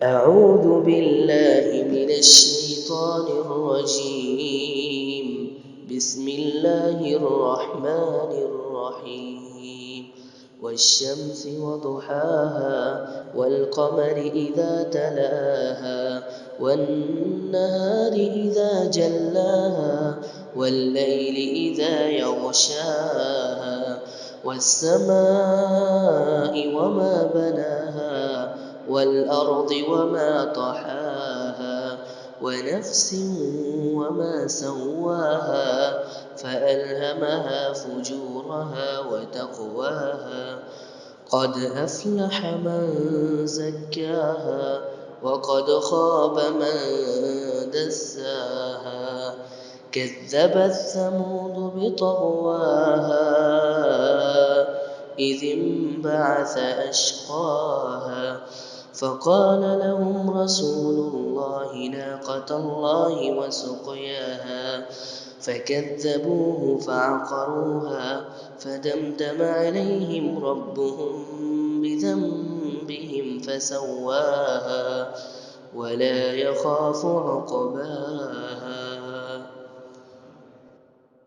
أعوذ بالله من الشيطان الرجيم. بسم الله الرحمن الرحيم. والشمس وضحاها والقمر إذا تلاها والنهار إذا جلاها والليل إذا يغشاها والسماء وما بناها والأرض وما طحاها ونفس وما سواها فألهمها فجورها وتقواها قد أفلح من زكاها وقد خاب من دساها كذبت ثمود بطغواها إذ انبعث أشقاها فقال لهم رسول الله ناقة الله وسقياها فكذبوه فعقروها فدمدم عليهم ربهم بذنبهم فسواها ولا يخاف عقباها